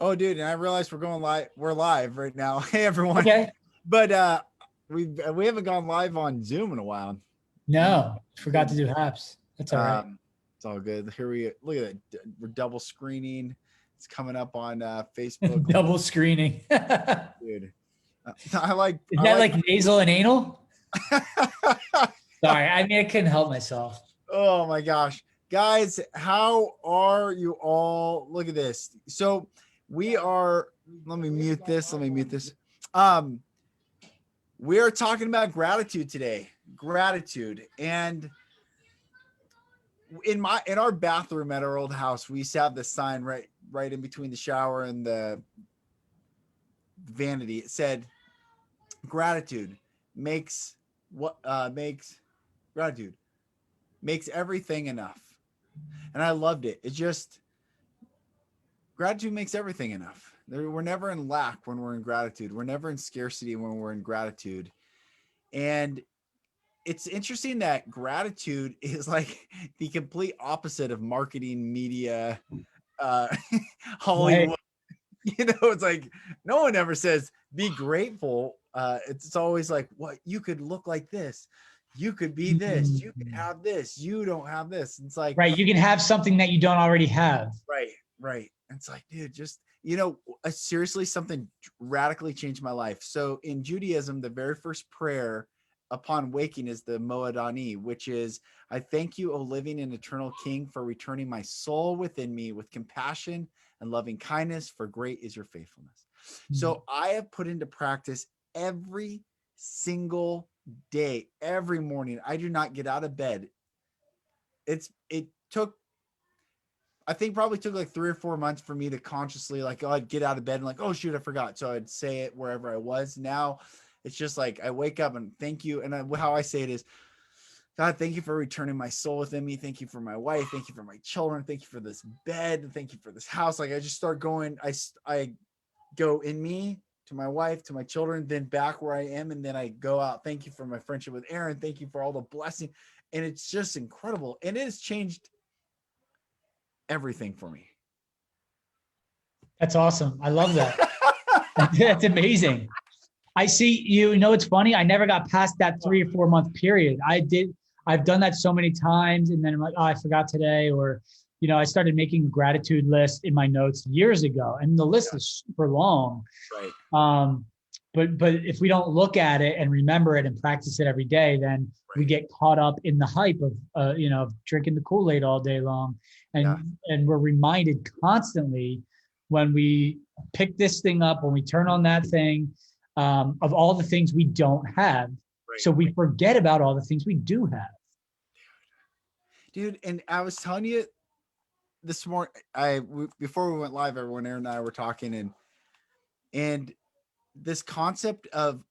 Oh, dude, and I realized we're going live. We're live right now. Hey, everyone. Okay. But we haven't gone live on Zoom in a while. No, forgot to Goodness. do Haps. That's all right. It's all good. Here we look at it. We're double screening. It's coming up on Facebook. Double screening. Is Dude, I like. that like nasal and anal? Sorry, I mean I couldn't help myself. Oh my gosh, guys, how are you all? Look at this. So we are. Let me mute this. Let me mute this. Um, we are talking about gratitude today. Gratitude. And in our bathroom at our old house, we used to have this sign right in between the shower and the vanity. It said, gratitude makes gratitude makes everything enough. And I loved it. It just, gratitude makes everything enough. We're never in lack when we're in gratitude. We're never in scarcity when we're in gratitude. And it's interesting that gratitude is like the complete opposite of marketing, media, Hollywood. Right. You know, it's like no one ever says be grateful. It's always like, what, you could look like this, you could be this, you could have this, you don't have this. It's like, right, you can have something that you don't already have. Right. It's like, dude, just, you know, seriously, something radically changed my life. So in Judaism, the very first prayer upon waking is the Moadani, which is, I thank you, O living and eternal King, for returning my soul within me with compassion and loving kindness, for great is your faithfulness. Mm-hmm. So I have put into practice every single day, every morning. I do not get out of bed. I think probably took like 3 or 4 months for me to consciously like, oh, I'd get out of bed and like, oh shoot, I forgot. So I'd say it wherever I was. Now it's just like, I wake up and thank you. And how I say it is, God, thank you for returning my soul within me. Thank you for my wife. Thank you for my children. Thank you for this bed. Thank you for this house. Like I just start going, I go in me to my wife, to my children, then back where I am. And then I go out. Thank you for my friendship with Aaron. Thank you for all the blessing. And it's just incredible. And it has changed everything for me. That's awesome. I love that. That's amazing. I see, you know, it's funny. I never got past that 3 or 4 month period. I've done that so many times. And then I'm like, oh, I forgot today. Or, you know, I started making a gratitude list in my notes years ago. And the list is super long. Right. But if we don't look at it and remember it and practice it every day, then we get caught up in the hype of, you know, drinking the Kool-Aid all day long. And we're reminded constantly when we pick this thing up, when we turn on that thing, of all the things we don't have. Right. So we forget about all the things we do have. Dude, and I was telling you this morning, before we went live, everyone, Aaron and I were talking, and this concept of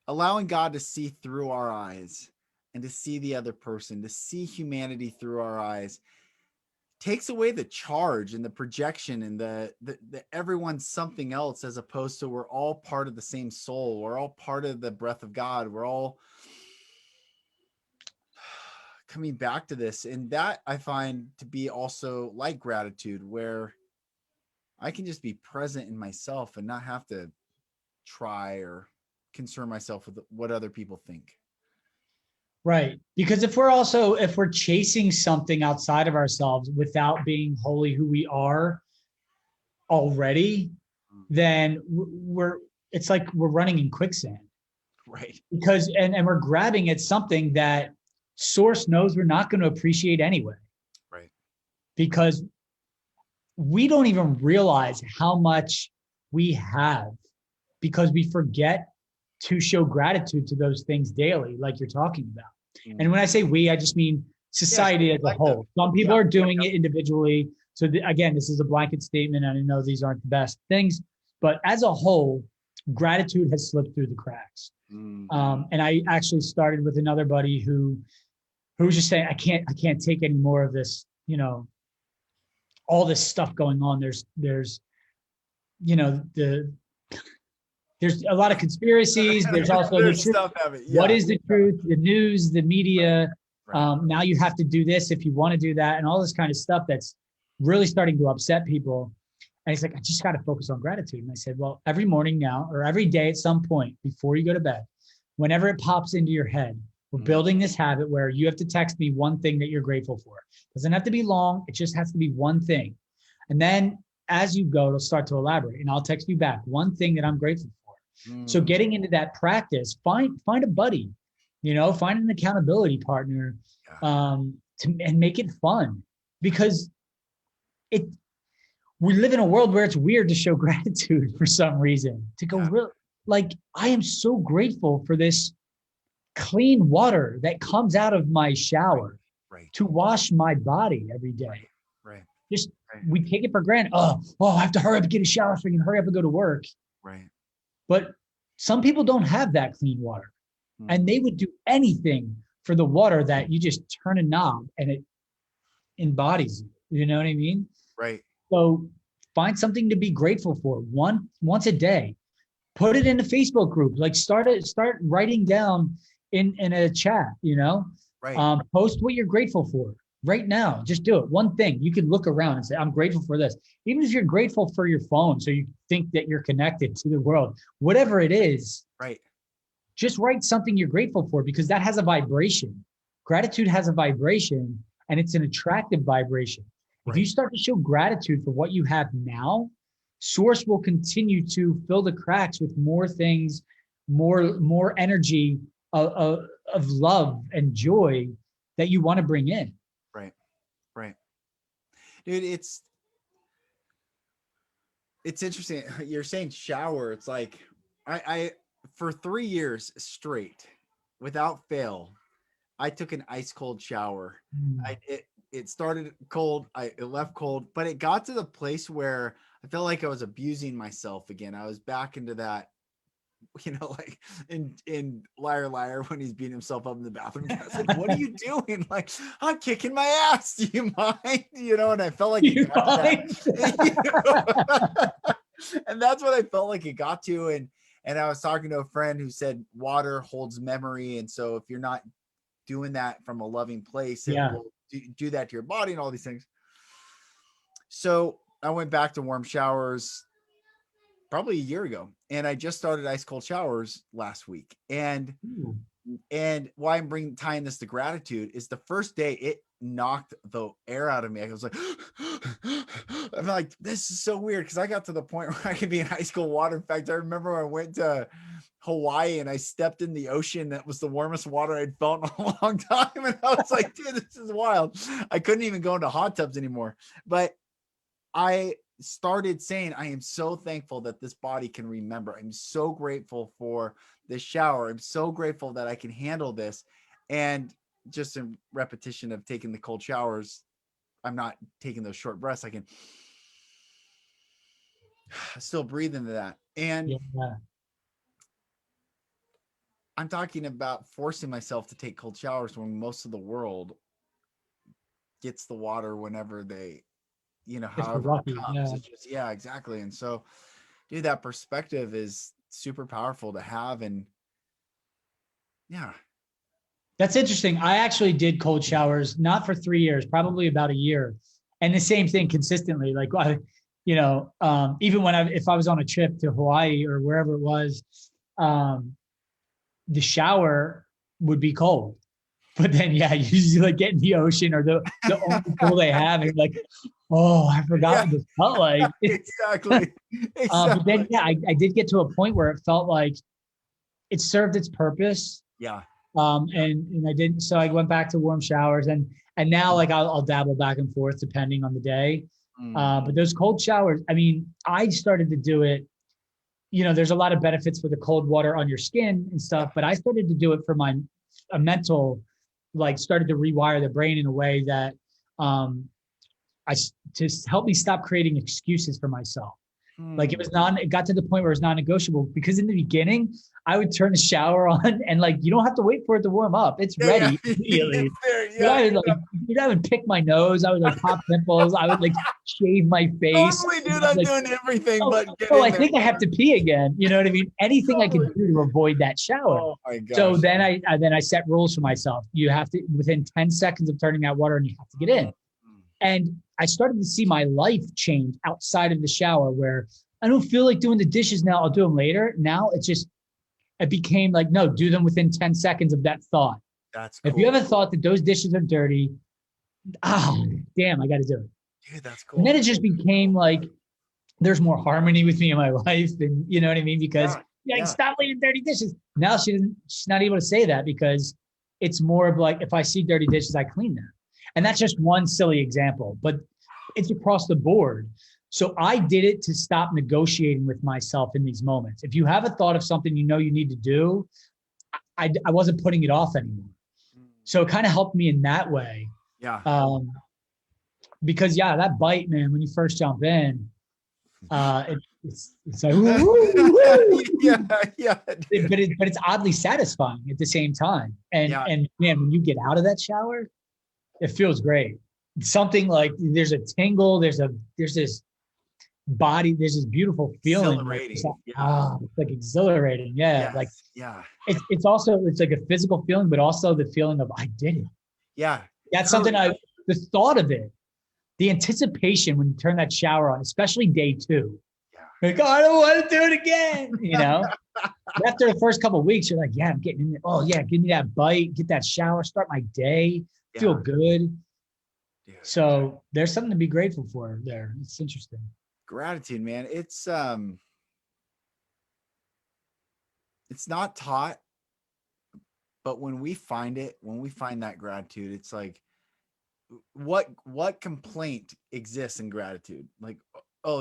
allowing God to see through our eyes and to see the other person, to see humanity through our eyes, takes away the charge and the projection and the everyone's something else, as opposed to we're all part of the same soul. We're all part of the breath of God. We're all coming back to this. And that I find to be also like gratitude, where I can just be present in myself and not have to try or concern myself with what other people think. Right. Because if we're chasing something outside of ourselves without being wholly who we are already, then it's like we're running in quicksand. Right. Because, and we're grabbing at something that source knows we're not going to appreciate anyway. Right. Because we don't even realize how much we have, because we forget to show gratitude to those things daily, like you're talking about. And when I say we, I just mean society as a whole. Some people are doing it individually. So again, this is a blanket statement, and I know these aren't the best things, but as a whole, gratitude has slipped through the cracks. And I actually started with another buddy who was just saying, I can't take any more of this, you know, all this stuff going on. There's, you know, there's a lot of conspiracies. There's also the truth. What is the truth? The news, the media. Now you have to do this if you want to do that, and all this kind of stuff that's really starting to upset people. And he's like, I just got to focus on gratitude. And I said, well, every morning now, or every day at some point before you go to bed, whenever it pops into your head, we're building this habit where you have to text me one thing that you're grateful for. It doesn't have to be long. It just has to be one thing. And then as you go, it'll start to elaborate, and I'll text you back one thing that I'm grateful for. So getting into that practice, find a buddy, find an accountability partner, and make it fun, because we live in a world where it's weird to show gratitude for some reason, to go real, like, I am so grateful for this clean water that comes out of my shower to wash my body every day. Just we take it for granted. Oh, I have to hurry up and get a shower so I can hurry up and go to work. But some people don't have that clean water, and they would do anything for the water that you just turn a knob and it embodies you. You know what I mean? So find something to be grateful for once a day. Put it in a Facebook group. Like start writing down in a chat, post what you're grateful for right now. Just do it. One thing. You can look around and say, I'm grateful for this. Even if you're grateful for your phone, so you think that you're connected to the world, whatever it is, just write something you're grateful for, because that has a vibration. Gratitude has a vibration, and it's an attractive vibration. If you start to show gratitude for what you have now, Source will continue to fill the cracks with more things, more energy of love and joy that you want to bring in. Dude, it's interesting. You're saying shower. It's like I for 3 years straight, without fail, I took an ice cold shower. It started cold, it left cold, but it got to the place where I felt like I was abusing myself again. I was back into that, like in Liar Liar when he's beating himself up in the bathroom. I was like, what are you doing? Like, I'm kicking my ass. Do you mind? And I felt like it got to that. And that's what I felt like it got to. And I was talking to a friend who said water holds memory. And so if you're not doing that from a loving place, it will do that to your body and all these things. So I went back to warm showers probably a year ago, and I just started ice cold showers last week. And why I'm tying this to gratitude is the first day it knocked the air out of me. I was like, I'm like, this is so weird, because I got to the point where I could be in ice cold water. In fact, I remember I went to Hawaii and I stepped in the ocean. That was the warmest water I'd felt in a long time. And I was like, dude, this is wild. I couldn't even go into hot tubs anymore. But I started saying, I am so thankful that this body can remember. I'm so grateful for this shower. I'm so grateful that I can handle this. And just in repetition of taking the cold showers, I'm not taking those short breaths. I can still breathe into that. And I'm talking about forcing myself to take cold showers when most of the world gets the water whenever they, however it comes. It's just, exactly. And so, dude, that perspective is super powerful to have. And that's interesting. I actually did cold showers, not for 3 years, probably about a year. And the same thing consistently. Like, even if I was on a trip to Hawaii or wherever it was, the shower would be cold. But then, you usually like get in the ocean or the only pool they have, and like, oh, I forgot what this felt like. Exactly. But then, I did get to a point where it felt like it served its purpose. And I didn't. So I went back to warm showers, and now like I'll dabble back and forth depending on the day. But those cold showers, I mean, I started to do it. There's a lot of benefits for the cold water on your skin and stuff, but I started to do it for a mental, like started to rewire the brain in a way that to help me stop creating excuses for myself. Like it got to the point where it was non-negotiable, because in the beginning I would turn the shower on and like, you don't have to wait for it to warm up. It's ready immediately. I would pick my nose. I would like pop pimples. I would like shave my face. Totally, dude. I'm doing everything but I think I have to pee again. You know what I mean? Anything I could do to avoid that shower. Oh my gosh. So then I set rules for myself. You have to, within 10 seconds of turning that water on, you have to get in. And I started to see my life change outside of the shower where I don't feel like doing the dishes now. I'll do them later. Now it became like, no, do them within 10 seconds of that thought. That's If cool. you ever thought that those dishes are dirty, oh, damn, I got to do it. Dude, that's And then cool. it just became like, there's more harmony with me and my wife. And you know what I mean? Because like, stop leaving dirty dishes. Now she's not able to say that because it's more of like, if I see dirty dishes, I clean them. And that's just one silly example, but it's across the board. So I did it to stop negotiating with myself in these moments. If you have a thought of something you know you need to do, I wasn't putting it off anymore. So it kind of helped me in that way. Yeah. Because yeah, that bite, man, when you first jump in, it's like, woo, woo, woo. Yeah. But it's oddly satisfying at the same time. And man, when you get out of that shower, it feels great. Something like there's a tingle, there's this body, there's this beautiful feeling. Exhilarating. It's like exhilarating. Yeah. Yes. Like yeah. It's also, it's like a physical feeling, but also the feeling of I did it. Yeah. That's something the thought of it, the anticipation when you turn that shower on, especially day 2. Yeah. Like, oh, I don't want to do it again. You know, after the first couple of weeks, you're like, yeah, I'm getting in there. Oh yeah, give me that bite, get that shower, start my day, feel good. Yeah. So there's something to be grateful for there. It's interesting. Gratitude, man. It's not taught, but when we find that gratitude, it's like, what complaint exists in gratitude? Like, oh,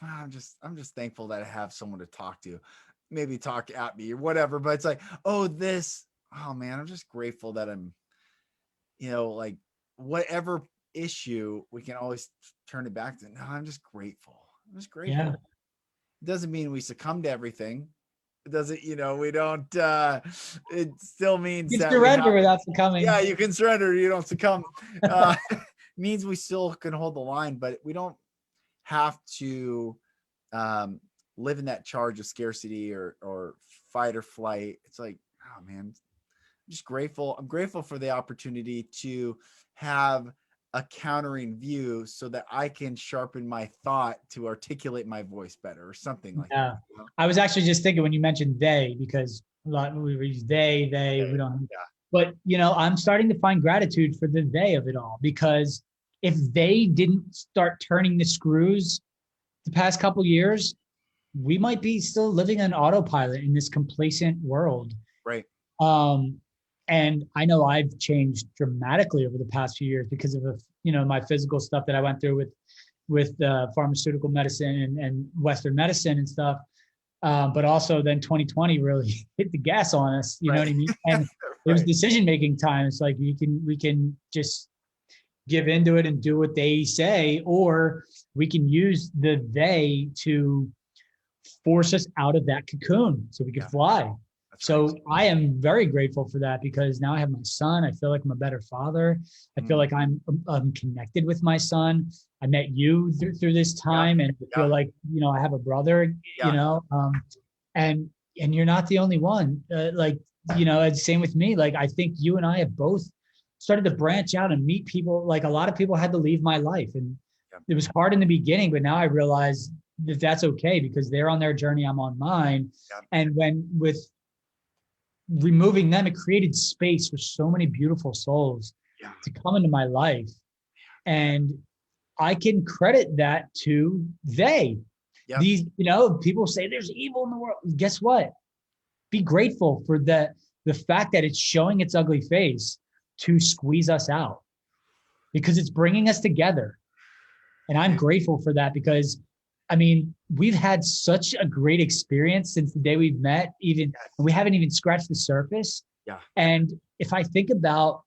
I'm just thankful that I have someone to talk to, maybe talk at me or whatever. But it's like, oh man, I'm just grateful that I'm, like whatever issue, we can always turn it back to, no, I'm just grateful. I'm just grateful. Yeah. It doesn't mean we succumb to everything. It doesn't, we don't, it still means you that surrender without succumbing. Yeah, you can surrender. You don't succumb. Means we still can hold the line, but we don't have to live in that charge of scarcity or fight or flight. It's like, oh man, I'm just grateful. I'm grateful for the opportunity to have a countering view so that I can sharpen my thought to articulate my voice better or something like that. I was actually just thinking when you mentioned they, because a lot we use they, we don't. Yeah. But, I'm starting to find gratitude for the they of it all, because if they didn't start turning the screws the past couple of years, we might be still living on autopilot in this complacent world. Right. And I know I've changed dramatically over the past few years because of my physical stuff that I went through with pharmaceutical medicine and Western medicine and stuff. But also then 2020 really hit the gas on us, you know what I mean? And it was decision-making time. It's like we can just give into it and do what they say, or we can use the they to force us out of that cocoon so we can fly. So I am very grateful for that, because now I have my son. I feel like I'm a better father. I feel like I'm connected with my son. I met you through this time, and I feel like, I have a brother, and you're not the only one. Same with me. Like, I think you and I have both started to branch out and meet people. Like, a lot of people had to leave my life, and it was hard in the beginning, but now I realize that that's okay, because they're on their journey, I'm on mine. And with removing them, it created space for so many beautiful souls to come into my life. And I can credit that to they. These, people say there's evil in the world. Guess what? Be grateful for the fact that it's showing its ugly face to squeeze us out, because it's bringing us together. And I'm grateful for that, because we've had such a great experience since the day we've met, and we haven't even scratched the surface. Yeah. And if I think about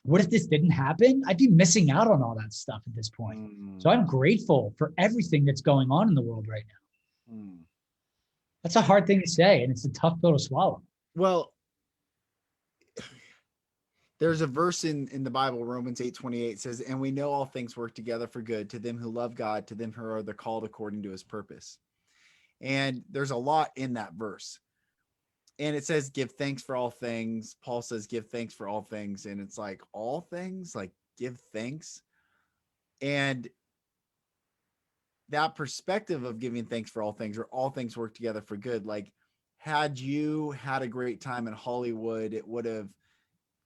what if this didn't happen, I'd be missing out on all that stuff at this point. So I'm grateful for everything that's going on in the world right now. That's a hard thing to say, and it's a tough pill to swallow. Well, there's a verse in the Bible, Romans 8:28 says, and we know all things work together for good to them who love God, to them who are the called according to his purpose. And there's a lot in that verse. And it says, give thanks for all things. Paul says, give thanks for all things. And it's like, all things, like, give thanks. And that perspective of giving thanks for all things, or all things work together for good. Like, had you had a great time in Hollywood, it would have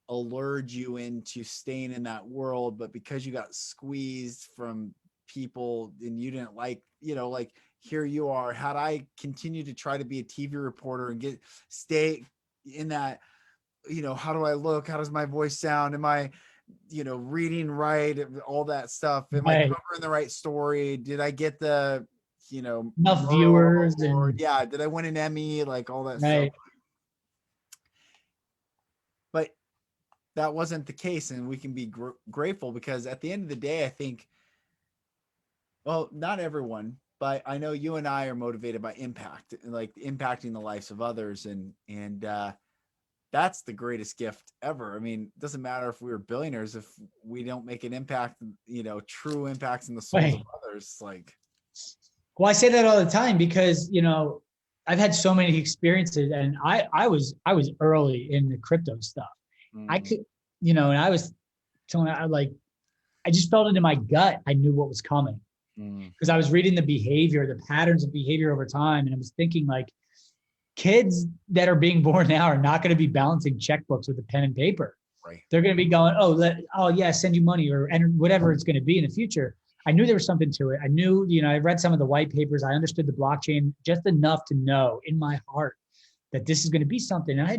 allured you into staying in that world. But because you got squeezed from people and you didn't like, like, here you are. Had I continued to try to be a TV reporter and stay in that, how do I look? How does my voice sound? Am I, reading right? All that stuff. Am I Right. covering the right story? Did I get the, Enough Murrow viewers Award? and Yeah. Did I win an Emmy? Like all that stuff. right. But that wasn't the case. And we can be grateful, because at the end of the day, I think, well, not everyone, but I know you and I are motivated by impact, like impacting the lives of others. And that's the greatest gift ever. I mean, it doesn't matter if we were billionaires, if we don't make an impact, true impacts in the souls of Right. others. Like, Well, I say that all the time because, I've had so many experiences, and I was early in the crypto stuff. I mm, could, and I was telling I like I just felt it in my gut. I knew what was coming mm, because I was reading the behavior, the patterns of behavior over time, and I was thinking like kids that are being born now are not going to be balancing checkbooks with a pen and paper. right. They're going to be going, oh yeah, send you money or whatever it's going to be in the future. I knew there was something to it. I knew, I read some of the white papers. I understood the blockchain just enough to know in my heart that this is going to be something. And I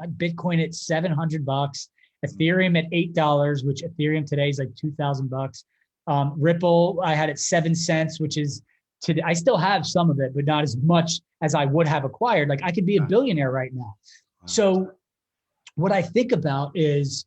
Bitcoin at $700, Ethereum at $8, which Ethereum today is like $2,000. Ripple, I had at 7 cents, which is today. I still have some of it, but not as much as I would have acquired. Like I could be a billionaire right now. So what I think about is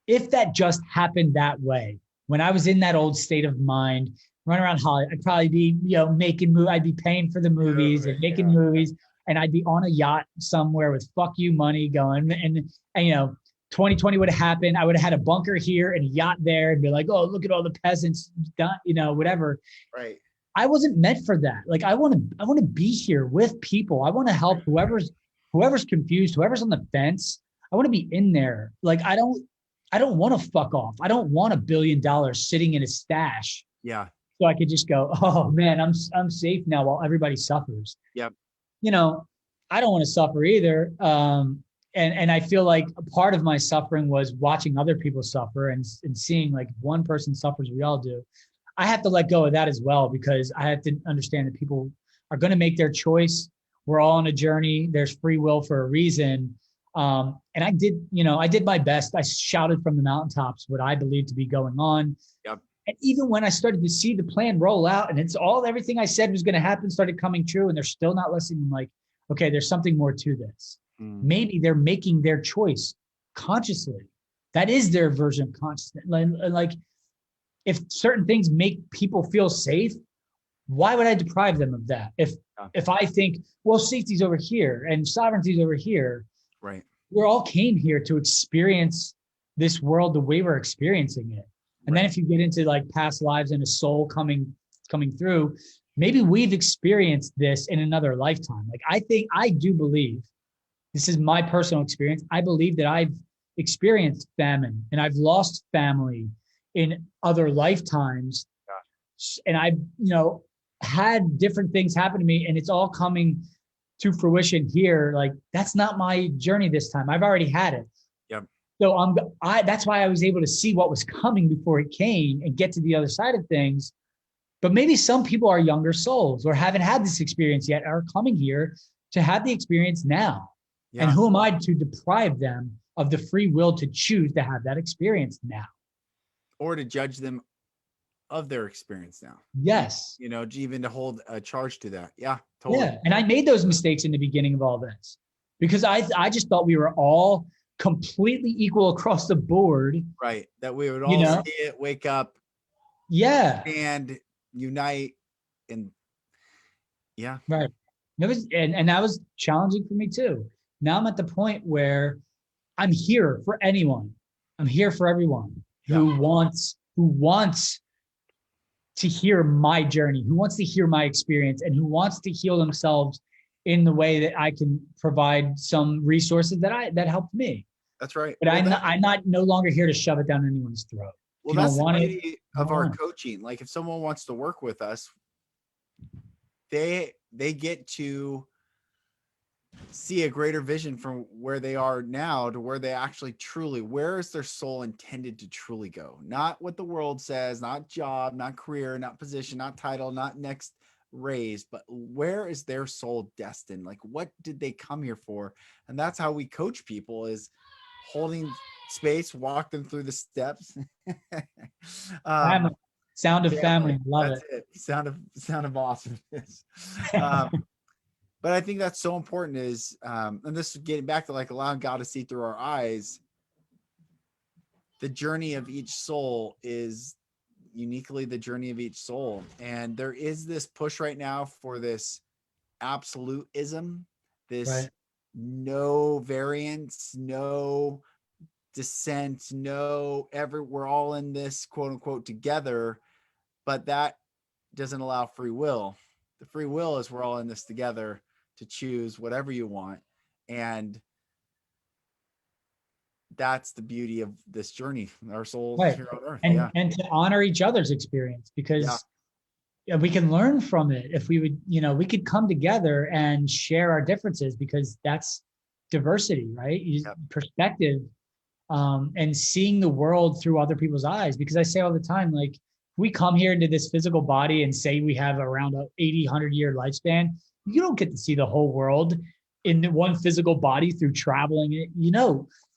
if that just happened that way, when I was in that old state of mind, running around Hollywood, I'd probably be, making movies. I'd be paying for the movies and making movies, and I'd be on a yacht somewhere with fuck you money going. And 2020 would have happened. I would have had a bunker here and a yacht there, and be like, oh, look at all the peasants, whatever. Right. I wasn't meant for that. Like I want to be here with people. I want to help whoever's confused, whoever's on the fence. I want to be in there. Like I don't want to fuck off. I don't want $1 billion sitting in a stash. Yeah. So I could just go, oh man, I'm safe now while everybody suffers. Yep. I don't want to suffer either. And I feel like a part of my suffering was watching other people suffer and seeing like one person suffers, we all do. I have to let go of that as well, because I have to understand that people are going to make their choice. We're all on a journey. There's free will for a reason. And I did my best. I shouted from the mountaintops what I believed to be going on. Yep. And even when I started to see the plan roll out and everything I said was going to happen started coming true, and they're still not listening, I'm like, okay, there's something more to this. Maybe they're making their choice consciously. That is their version of consciousness. Like if certain things make people feel safe, why would I deprive them of that? If I think, well, safety's over here and sovereignty's over here, right? We all came here to experience this world the way we're experiencing it. And then if you get into like past lives and a soul coming through, maybe we've experienced this in another lifetime. Like I do believe, this is my personal experience, I believe that I've experienced famine and I've lost family in other lifetimes. And I've, had different things happen to me, and it's all coming to fruition here. Like that's not my journey this time. I've already had it. Yep. So that's why I was able to see what was coming before it came and get to the other side of things. But maybe some people are younger souls or haven't had this experience yet, are coming here to have the experience now. Yeah. And who am I to deprive them of the free will to choose to have that experience now? Or to judge them of their experience now. Yes. Even to hold a charge to that. Yeah, totally. Yeah. And I made those mistakes in the beginning of all this because I just thought we were all completely equal across the board. Right. That we would all see it, wake up. Yeah. And unite. And yeah. Right. It was, and that was challenging for me too. Now I'm at the point where I'm here for anyone. I'm here for everyone who wants to hear my journey, who wants to hear my experience, and who wants to heal themselves in the way that I can provide some resources that helped me. That's right. But I'm no longer here to shove it down anyone's throat. If Well, you don't that's the want it, beauty you of don't our want it. coaching. Like if someone wants to work with us, they get to see a greater vision from where they are now to where they actually truly, where is their soul intended to truly go? Not what the world says, not job, not career, not position, not title, not next raise, but where is their soul destined? Like what did they come here for? And that's how we coach people, is holding space, walk them through the steps. Family. Sound of family. Family. Love That's it. it. Sound of awesomeness. Um, but I think that's so important is, and this is getting back to like allowing God to see through our eyes. The journey of each soul is uniquely the journey of each soul. And there is this push right now for this absolutism, this Right. no variance, no dissent, we're all in this quote unquote together, but that doesn't allow free will. The free will is we're all in this together to choose whatever you want. And that's the beauty of this journey, our souls Right. here on earth. Yeah. And to honor each other's experience, Yeah. because we can learn from it. If we would, we could come together and share our differences, because that's diversity, right? Yep. Perspective, and seeing the world through other people's eyes. Because I say all the time, like, we come here into this physical body and say we have around a 80, 100-year lifespan, you don't get to see the whole world in one physical body through traveling it.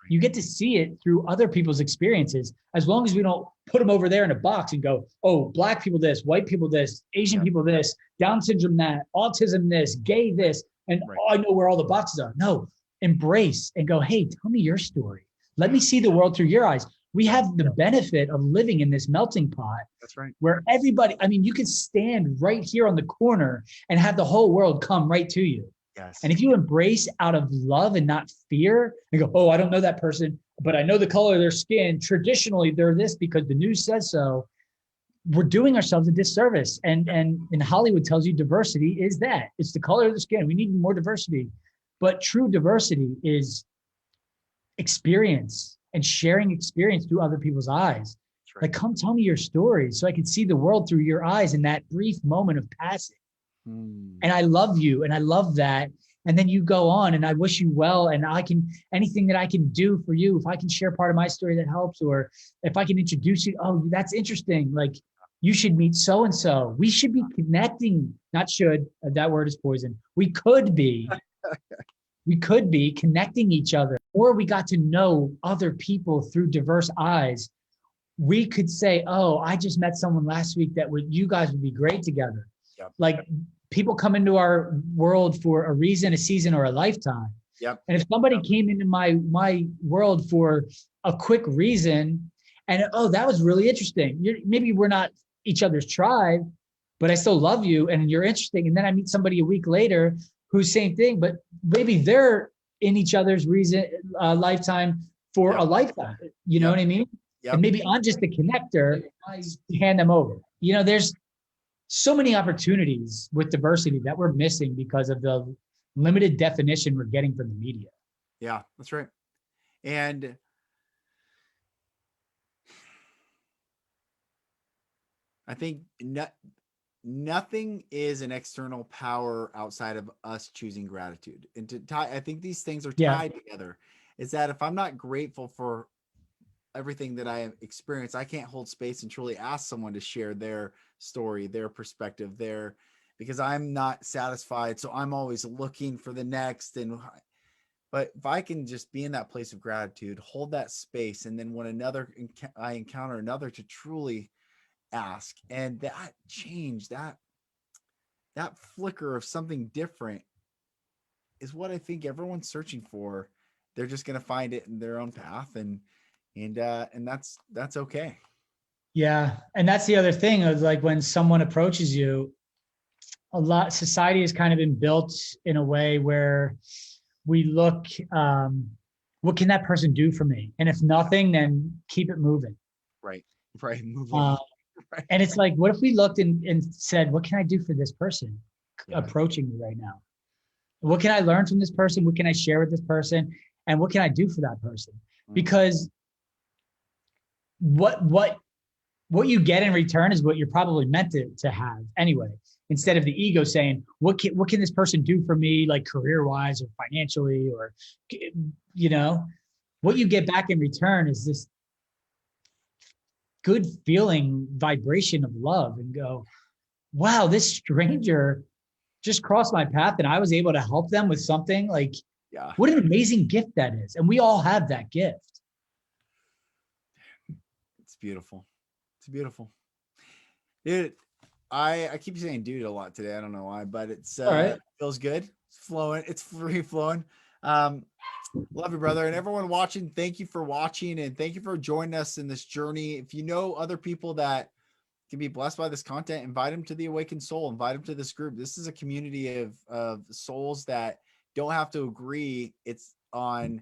You get to see it through other people's experiences, as long as we don't put them over there in a box and go, oh, black people this, white people this, Asian Yep. people this, Down syndrome that, autism this, gay this, and Right. I know where all the boxes are. No, embrace and go, hey, tell me your story. Let me see the world through your eyes. We have the benefit of living in this melting pot. That's right. Where everybody, you could stand right here on the corner and have the whole world come right to you. Yes. And if you embrace out of love and not fear and go, oh, I don't know that person, but I know the color of their skin. Traditionally, they're this because the news says so. We're doing ourselves a disservice. And Hollywood tells you diversity is that. It's the color of the skin. We need more diversity. But true diversity is experience and sharing experience through other people's eyes. Right. Like, come tell me your story so I can see the world through your eyes in that brief moment of passing. And I love you and I love that. And then you go on, and I wish you well. And anything that I can do for you, if I can share part of my story that helps, or if I can introduce you, oh, that's interesting. Like, you should meet so-and-so. We should be connecting, not should, that word is poison. We could be connecting each other, or we got to know other people through diverse eyes. We could say, oh, I just met someone last week you guys would be great together. Yep. Like, people come into our world for a reason, a season, or a lifetime. Yep. And if somebody came into my world for a quick reason, and oh, that was really interesting. Maybe we're not each other's tribe, but I still love you and you're interesting. And then I meet somebody a week later who's same thing, but maybe they're in each other's lifetime for a lifetime. You know what I mean? Yep. And maybe I'm just the connector to hand them over. There's so many opportunities with diversity that we're missing because of the limited definition we're getting from the media. Yeah, that's right. And I think nothing is an external power outside of us choosing gratitude. And I think these things are tied together. Is that if I'm not grateful for everything that I experience, I can't hold space and truly ask someone to share their story, their perspective, because I'm not satisfied. So I'm always looking for the next. But if I can just be in that place of gratitude, hold that space, and then when I encounter another, to truly ask, and that change, that flicker of something different is what I think everyone's searching for. They're just going to find it in their own path, and that's okay. Yeah. And that's the other thing, is like, when someone approaches you, society has kind of been built in a way where we look, what can that person do for me? And if nothing, then keep it moving. Right. Move on. Right. And it's like, what if we looked and said, what can I do for this person approaching me right now? What can I learn from this person? What can I share with this person? And what can I do for that person? Because what what you get in return is what you're probably meant to have anyway. Instead of the ego saying, what can this person do for me, like career wise or financially, or, you know, what you get back in return is this good feeling vibration of love, and go, wow, this stranger just crossed my path and I was able to help them with something. Like, Yeah. what an amazing gift that is. And we all have that gift. It's beautiful. It's beautiful. Dude, I keep saying dude a lot today. I don't know why, but it's All right. feels good. It's flowing. It's free flowing. Um, love you, brother. And everyone watching, thank you for watching and thank you for joining us in this journey. If you know other people that can be blessed by this content, invite them to the Awakened Soul, invite them to this group. This is a community of souls that don't have to agree. It's on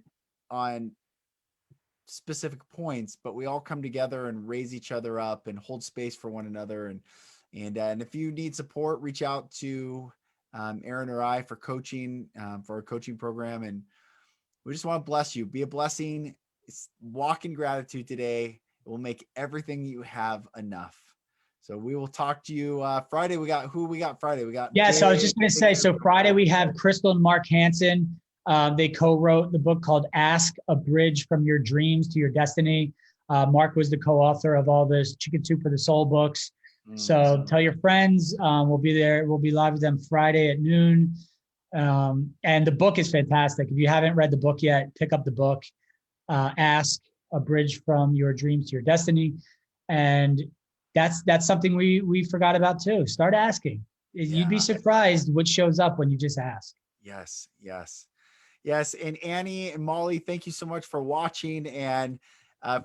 specific points, but we all come together and raise each other up and hold space for one another. And if you need support, reach out to Aaron or I for coaching, for our coaching program. And we just want to bless you. Be a blessing. Walk in gratitude today. It will make everything you have enough. So we will talk to you Friday. We got Friday. We got Yeah. So I was Dave. just going to say, so Friday we have Crystal and Mark Hansen. They co-wrote the book called Ask: A Bridge from Your Dreams to Your Destiny. Mark was the co-author of all this Chicken Soup for the Soul books. So tell your friends. We'll be there. We'll be live with them Friday at noon. And the book is fantastic. If you haven't read the book yet, pick up the book, Ask: A Bridge from Your Dreams to Your Destiny. And that's something we forgot about too. Start asking. You'd be surprised what shows up when you just ask. Yes, yes, yes. And Annie and Molly, thank you so much for watching and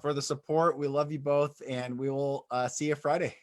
for the support. We love you both, and we will see you Friday.